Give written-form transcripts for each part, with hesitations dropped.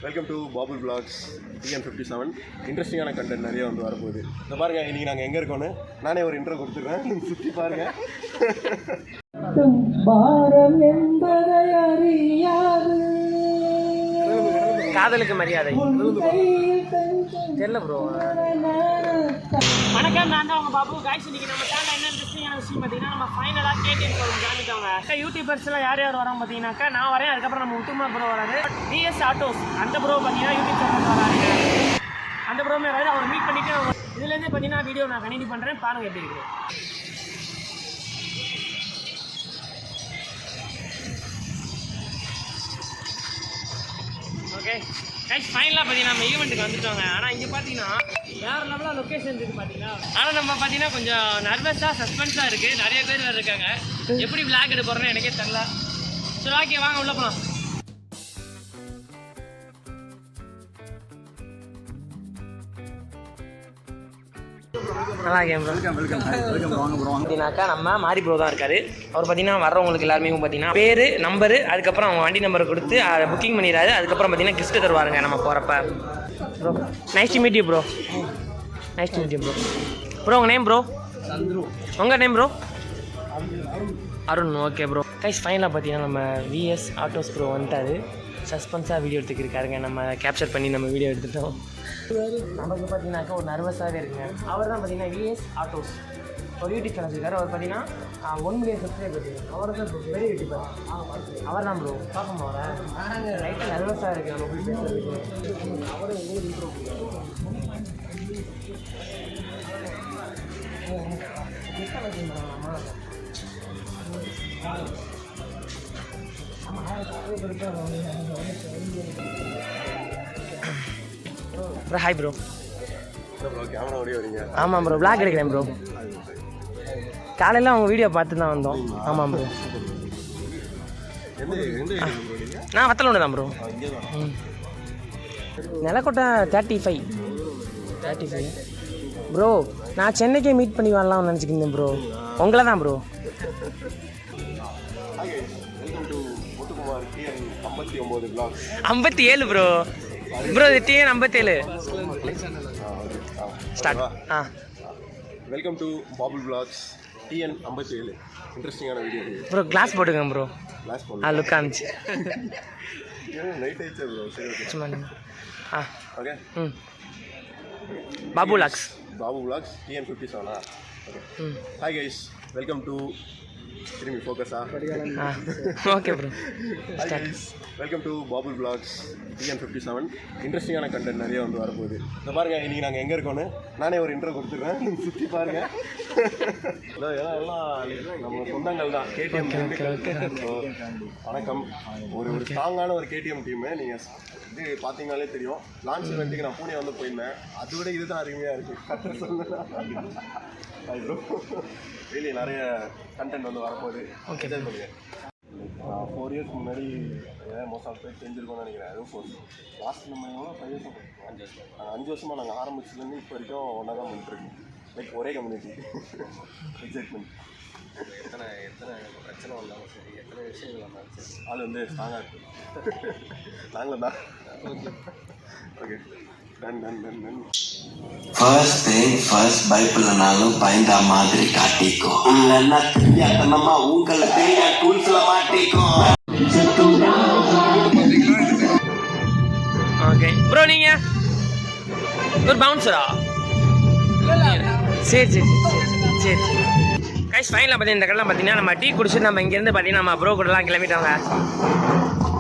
Welcome to Babul blocks TN57. இன்ட்ரெஸ்டிங்கான content நிறைய வந்து வரப்போகுது. இந்த பாருங்க, இன்றைக்கி நாங்கள் எங்கே இருக்கோன்னு நானே ஒரு இன்ட்ரோ கொடுத்துருவேன், சுற்றி பாருங்கள். காதலுக்கு மரியாதை தெரியல ப்ரோ. வணக்கம், நான் தான் உங்கள் பாபு. காய்ச்சி இன்னைக்கு நம்ம சேனல் என்ன இன்ட்ரெஸ்டிங்கான விஷயம் பார்த்தீங்கன்னா, நம்ம ஃபைனலாக KTM கிளம்பிட்டவங்க. யூடியூபர்ஸ்லாம் யார் யார் வரோம் பார்த்தீங்கன்னாக்கா, நான் வரேன், அதுக்கப்புறம் நம்ம முத்துமா ப்ரோ வராது, VS ஆட்டோஸ் அந்த ப்ரோ பார்த்தீங்கன்னா யூடியூப் சேனல் வராங்க. அந்த ப்ரோமே வராது, அவர் மீட் பண்ணிவிட்டு இதுலேருந்து பார்த்தீங்கன்னா வீடியோ நான் கண்டினியூ பண்ணுறேன், பாருங்கள் எப்படி இருக்குது. ஓகே கைஸ், ஃபைனலாக பார்த்தீங்கன்னா நம்ம ஈவெண்ட்டுக்கு வந்துட்டோங்க. ஆனால் இங்கே பார்த்தீங்கன்னா வேறு லெவலாக லொக்கேஷன் இருக்குது பார்த்தீங்கன்னா. ஆனால் நம்ம பார்த்தீங்கன்னா கொஞ்சம் நர்வஸாக சஸ்பென்ஸாக இருக்குது, நிறைய பேர் வேறு இருக்காங்க. எப்படி விளாக் எடுக்க போகிறோன்னு எனக்கே தெரில. சரி ஓகே, வாங்க உள்ளே போகலாம். நல்லா இருக்கேன் ப்ரோ. பார்த்தீங்கன்னாக்கா நம்ம மாரி ப்ரோ தான் இருக்காரு. அவர் பார்த்தீங்கன்னா வர்றவங்களுக்கு எல்லாருமே பார்த்தீங்கன்னா பேர், நம்பரு, அதுக்கப்புறம் அவங்க வண்டி நம்பரை கொடுத்து அதை புக்கிங் பண்ணிடுறாரு. அதுக்கப்புறம் பார்த்தீங்கன்னா கிஃப்ட் தருவாருங்க நம்ம போகிறப்ப. Bro nice to meet you bro. Nice to meet you bro. Bro உங்கள் நேம் ப்ரோ? சந்துரு. உங்கள் name bro? Arun. Okay bro. Guys ஃபைனலாக பார்த்தீங்கன்னா நம்ம VS ஆட்டோஸ் ப்ரோ வந்துட்டாரு. சஸ்பென்ஸாக வீடியோ எடுத்துக்கிருக்காருங்க. நம்ம கேப்சர் பண்ணி நம்ம வீடியோ எடுத்துட்டோம். நமக்கு பார்த்தீங்கன்னாக்கா ஒரு நர்வஸாகவே இருக்குங்க. அவர் தான் பார்த்தீங்கன்னா VS ஆட்டோஸ் ஒரு யூடியூப் சேனல் இருக்காரு. அவர் பார்த்தீங்கன்னா 1 மில்லியன் சப்ஸ்கிரைபர் இருக்குது. அவர் தான் ப்ரோ பெரிய யூடியூபர். அவர் தான் ப்ரோ. பார்க்கணும் அவரை. லைட்டாக நர்வஸாக இருக்குது நம்ம போய் பேசுறதுக்கு. அவரை உங்களுக்கு intro bro. Hi bro. Camera ஓடி வரீங்க? ஆமாம் ப்ரோ, விளாக் எடுக்கிறேன் ப்ரோ. காலையில் அவங்க வீடியோ பார்த்து தான் வந்தோம். ஆமாம் ப்ரோ. நான் வத்தலோண்டு தான் ப்ரோ. நிலக்கோட்டை 35 ப்ரோ. நான் சென்னைக்கே மீட் பண்ணி வரலாம்னு நினச்சிக்கிந்தேன் ப்ரோ. உங்களை தான் ப்ரோ. 57 ப்ரோ. ப்ரோ இது TN 57 start. Welcome to Babul blogs TN 57. இன்ட்ரெஸ்டிங்கான வீடியோ ப்ரோ. கிளாஸ் போட்டுக்கங்க ப்ரோ. கிளாஸ் லுக் காமிச்சு லைட் ஆயிடுச்சு ப்ரோ. சரி சும்மா. Okay. Babu blogs. Babu blogs TN 57. Okay. Hi guys, welcome to திரும்பி ஃபோக்கஸா. Okay bro. Hi guys, welcome to Babul blogs TN 57. இன்ட்ரெஸ்டிங்கான content நிறைய வந்து வரப்போகுது. இந்த பாருங்கள், இன்றைக்கி நாங்கள் எங்கே இருக்கோன்னு நானே ஒரு இன்ட்ரோ கொடுத்துருவேன், சுற்றி பாருங்கள். எல்லாம் நம்ம சொந்தங்கள் தான். KTM. வணக்கம். ஒரு ஸ்ட்ராங்கான ஒரு KTM டீமு. நீங்கள் இது பார்த்தீங்கனாலே தெரியும். லான்ச் இவெண்ட்டுக்கு நான் பூனே வந்து போயிருந்தேன். அதை விட இது தான் அருமையாக இருக்குது. கரெக்டாக சொல்லுங்கள். ப்ரோ டெய்லி நிறைய கண்டென்ட் வந்து வரப்போகுது. ஓகே தான் சொல்லுங்கள். 4 இயர்ஸ் முன்னாடி மோஸ்ட் ஆஃப் பேர் தெரிஞ்சிருக்கோம்னு நினைக்கிறேன். அதுவும் லாஸ்ட் நம்ம 5 வருஷம் 5 வருஷமாக நாங்கள் ஆரம்பிச்சதுலேருந்து இப்போ வரைக்கும் ஒன்றா தான் பண்ணிட்டுருக்கோம். லைக் ஒரே கம்யூனிட்டி. எக்ஸைட்மெண்ட். எத்தனை பிரச்சனை வந்தாலும் சரி, எத்தனை விஷயங்கள் வந்தாலும் சரி, அது வந்து ஸ்ட்ராங்காக இருக்குது. நாங்களும் தான். ஓகே. ஃபர்ஸ்ட் திங் ஃபர்ஸ்ட், பைபிள்னாலும் பயந்தா மாதிரி காட்டிக்கோ. இல்லைன்னா தெரியாதனமா உங்களை பெரிய டூல்ஸ்ல மாட்டிக்கோ. Okay bro. நீங்க ஒரு பவுன்சரா? சரி சரி சரி சரி. கைஸ் ஃபைனலாக பார்த்தீங்கன்னா இந்த கடைலாம் பார்த்தீங்கன்னா நம்ம டீ குடிச்சிட்டு நம்ம இங்கேருந்து பார்த்தீங்கன்னா நம்ம ப்ரோ கூடலாம் கிளம்பிட்டாங்க.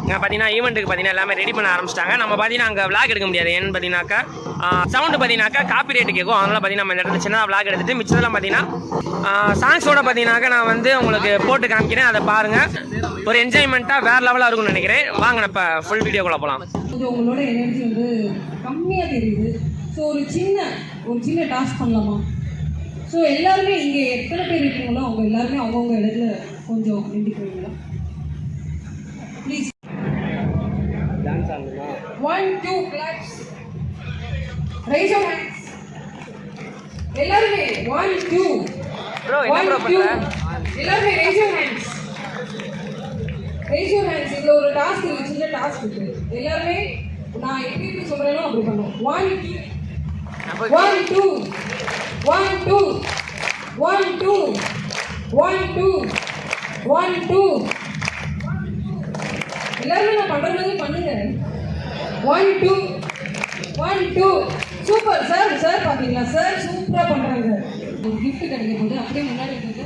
இங்கே பார்த்தீங்கன்னா ஈவெண்ட்டுக்கு பார்த்தீங்கன்னா எல்லாமே ரெடி பண்ண ஆரம்பிச்சிட்டாங்க. நம்ம பார்த்தீங்கன்னா அங்கே விளாக் எடுக்க முடியாது. ஏன்னு பார்த்தீங்கன்னாக்கா சவுண்டு பார்த்தீங்கன்னாக்கா காப்பி ரேட்டு கேட்கும். அதனால் பார்த்தீங்கன்னா நம்ம இந்த இடத்துல சின்னதாக விளாக் எடுத்துகிட்டு மிச்சதெல்லாம் பார்த்தீங்கன்னா சாங்ஸோட பார்த்தீங்கன்னாக்கா நான் வந்து உங்களுக்கு போட்டு காமிக்கிறேன். அதை பாருங்கள். ஒரு என்ஜாய்மெண்ட்டாக வேறு லெவலாக இருக்கும்னு நினைக்கிறேன். வாங்க நம்ம இப்போ ஃபுல் வீடியோக்குள்ளே போகலாம். உங்களோட எனர்ஜி வந்து கம்மியாக தெரியுது. ஸோ ஒரு சின்ன டாஸ்க் பண்ணலாமா? ஸோ எல்லாருமே இங்கே எத்தனை பேர் இருக்கீங்களோ அவங்க எல்லாருமே அவங்கவுங்க இடத்துல கொஞ்சம் நின்றுக்கிறீங்களா please? 1 2 claps. Raise your hands. எல்லாருமே 1 2 ப்ரோ என்ன ப்ரோ பண்ற? எல்லாருமே raise your hands. இதுல ஒரு டாஸ்க் இருக்கு, சின்ன டாஸ்க் இருக்கு. எல்லாருமே நான் எப்படி சொல்றேனோ அப்படி பண்ணுவோம். 1 2 1 2 1 2 1 2 1 2 எல்லாரும் நான் பண்ற மாதிரி பண்ணுங்க. 1 2 1 2 சூப்பர் சார். சார் பாத்தீங்களா சார் சூப்பரா பண்றாங்க. ஒரு gift கிடைக்க போது அப்படியே முன்னாடி இருக்கு.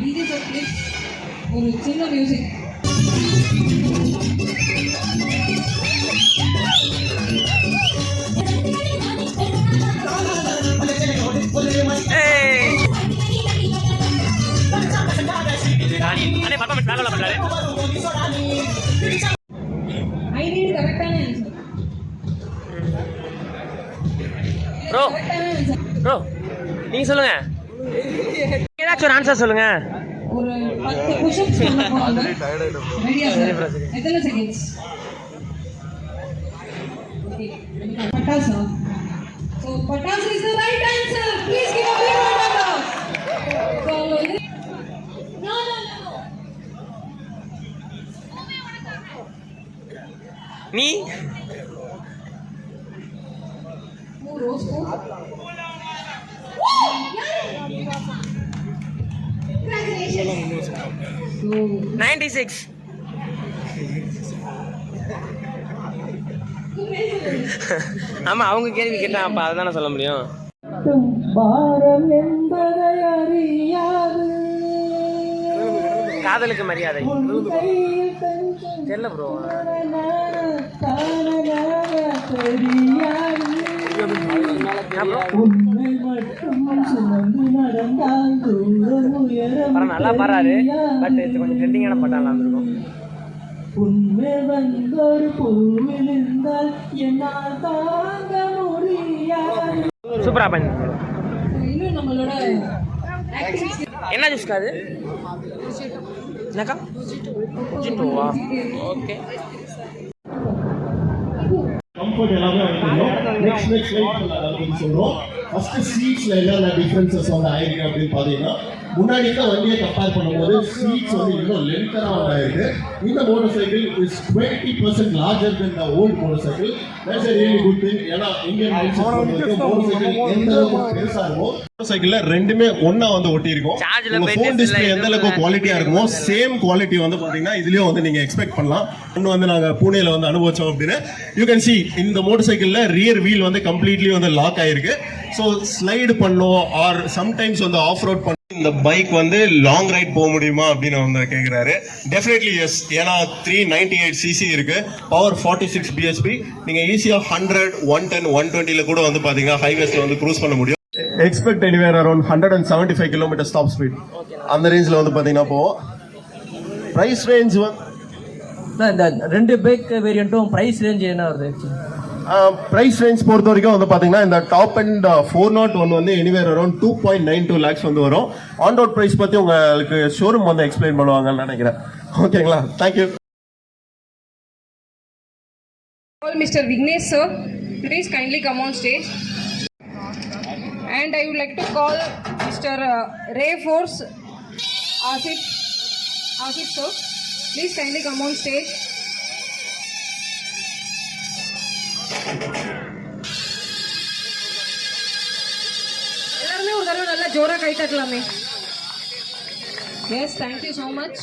டிஜே சார் ப்ளீஸ் ஒரு சின்ன மியூசிக். I need கரெக்டான ஆன்சர். ப்ரோ ப்ரோ நீங்க சொல்லுங்க, ஏதாச்சும் ஒரு ஆன்சர் சொல்லுங்க. ஒரு 10 புஷ்அப்ஸ் பண்ண போறோம். ரெடியா சார்? எத்தனை செகண்ட்ஸ்? ஓகே. பட்டாசா? So பட்டாசு is the right answer. Please give a big round of applause. So no. நீ ரோஸ் கோ 96. ஆமா அவங்க கேள்வி கேட்டா அப்ப அதுதானே சொல்ல முடியும். காதலுக்கு மரியாதை தெரியல ப்ரோ. நல்லா பாடுறாரு, பட் கொஞ்சம் ட்ரெண்டிங்கான பாட்டாலாம் இருந்திருக்கும். உண்மை வந்தொரு பூவிழுந்தால் என்னால் தாங்க முடியாது. சூப்பரா பண்ணி. இன்னும் நம்மளோட என்ன ஜூஸ்க்கா அது? என்னக்கா? ஜிட்டோவா? ஓகே. கம்ஃபர்ட் எல்லாமே வந்துடும். நெக்ஸ்ட் லைட் அப்படின்னு சொல்றோம். ஃபர்ஸ்ட் சீட்ஸ்ல என்னென்ன டிஃபரன்சஸ் வந்து ஆயிருக்கு அப்படின்னு பாத்தீங்கன்னா, முன்னாடி இருக்க வண்டியை கம்பேர் பண்ணும்போது சீட்ஸ் வந்து இன்னும் லென்த்தரா உண்டாயிருக்கு. இந்த motorcycle is 20% larger than the old motorcycle. That's a really good thing. ஏன்னா இந்தியன் மோட்டார் சைக்கிள் எந்த அளவுக்கு பெருசா இருக்கும், மோட்டார் சைக்கிள்ல ரெண்டுமே ஒண்ணா வந்து ஒட்டி இருக்கும். உங்க ஃபோன் டிஸ்ப்ளே எந்த அளவுக்கு குவாலிட்டியா இருக்குமோ சேம் குவாலிட்டி வந்து பாத்தீங்கன்னா இதுலயும் வந்து நீங்க எக்ஸ்பெக்ட் பண்ணலாம். ஒன்னு வந்து நாங்க பூனேல வந்து அனுபவிச்சோம் அப்படின்னு. யூ கேன் see இந்த மோட்டார் சைக்கிள்ல ரியர் வீல் வந்து கம்ப்ளீட்லி வந்து லாக் ஆயிருக்கு. ஸோ ஸ்லைடு பண்ணோம் ஆர் சம்டைம்ஸ் வந்து ஆஃப் ரோட் பண்ண இந்த பைக் வந்து லாங் ரைட் போக முடியுமா அப்படின்னு வந்து கேட்குறாரு. Definitely yes. ஏன்னா 398 cc இருக்கு, பவர் 46 bhp. நீங்க ஈஸியா 100, 110, 120ல கூட வந்து பாத்தீங்கன்னா ஹைவேஸ்ல வந்து க்ரூஸ் பண்ண முடியும். Expect anywhere around 175 km stop speed அந்த ரேஞ்சில் வந்து பாத்தீங்கன்னா போவோம். பிரைஸ் ரேஞ்ச் இந்த ரெண்டு பைக் வேரியண்ட்டும் பிரைஸ் ரேஞ்ச் என்ன வருது? பிரைஸ் ரேஞ்ச் பொறுத்த வரைக்கும் வந்து பாத்தீங்கன்னா இந்த டாப் அண்ட் 401 வந்து எனிவேர் அரௌண்ட் 2.92 lakhs வந்து வரும். ஆன் ரோட் பிரைஸ் பத்தி உங்களுக்கு ஷோரூம் வந்து எக்ஸ்பிளைன் பண்ணுவாங்கன்னு நினைக்கிறேன். ஓகேங்களா? Thank you. Mr. Vignesh sir, please kindly come on stage. And I would like to call Mr. Ray Force Asif sir, please kindly come on stage. எல்லாருமே ஒரு தடவை நல்லா ஜோரா கை தட்டலாமே. Yes, thank you so much.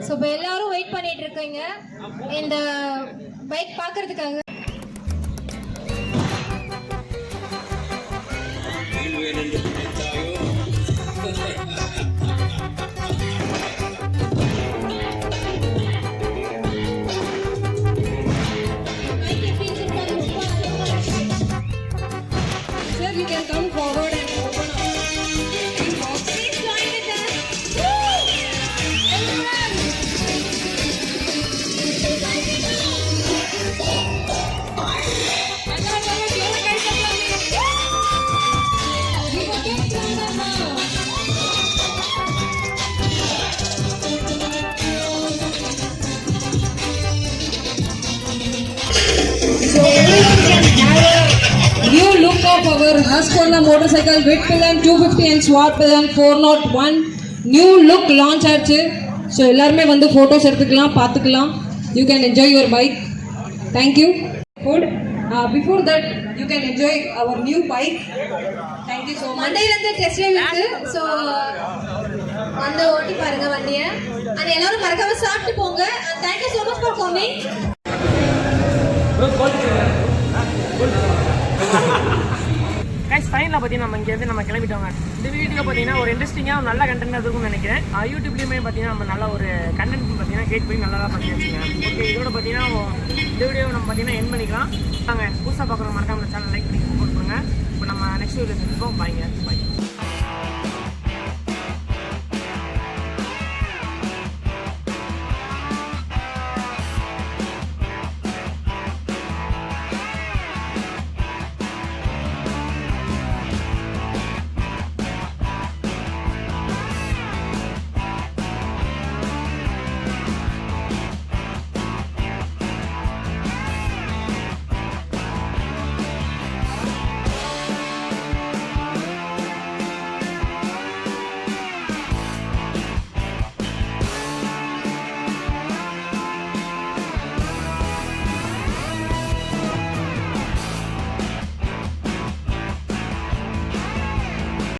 So இப்போ எல்லாரும் வெயிட் பண்ணிட்டு இருக்கீங்க இந்த பைக் பார்க்கறதுக்காக. Sir, you can come forward and open up. Please join with us. Woo! Everyone! New look of our Husqvarna motorcycle with pillion 250 and swap pillion 401 new look launch ஆச்சு. So எல்லாருமே வந்து photos எடுத்துக்கலாம், பார்த்துக்கலாம். you can enjoy your bike. Thank you. Food. Before that, you can enjoy our new bike. Thank you so much. மண்டையிலேருந்து test drive இருக்கு. So வந்து ஓட்டி பாருங்க வண்டியை. அண்ட் எல்லாரும் மறக்காம சாப்பிட்டு போங்க. And thank you so much for coming. Guys ஃபைனலில் பார்த்தீங்கன்னா நம்ம இங்கேருந்து நம்ம கிளம்பிட்டோங்க. இந்த வீடியோ பார்த்தீங்கன்னா ஒரு இன்ட்ரெஸ்டிங்காக நல்ல கண்டென்ட் இருக்கும்னு நினைக்கிறேன். யூடியூப்லேயுமே பார்த்தீங்கன்னா நம்ம நல்ல ஒரு கண்டென்ட் பார்த்தீங்கன்னா கிரியேட் பண்ணி நல்லா தான் பண்ணி வச்சுங்க. ஓகே, இதோட பார்த்தீங்கன்னா இந்த வீடியோ நம்ம பார்த்தீங்கன்னா என் பண்ணிக்கலாம். நாங்கள் புதுசாக பார்க்குறோம் மறக்காம சேனல் லைக் பண்ணி சப்போர்ட் பண்ணுங்கள். இப்போ நம்ம நெக்ஸ்ட் வீடியோ சந்திப்போம். பாய்ங்க, பாய்.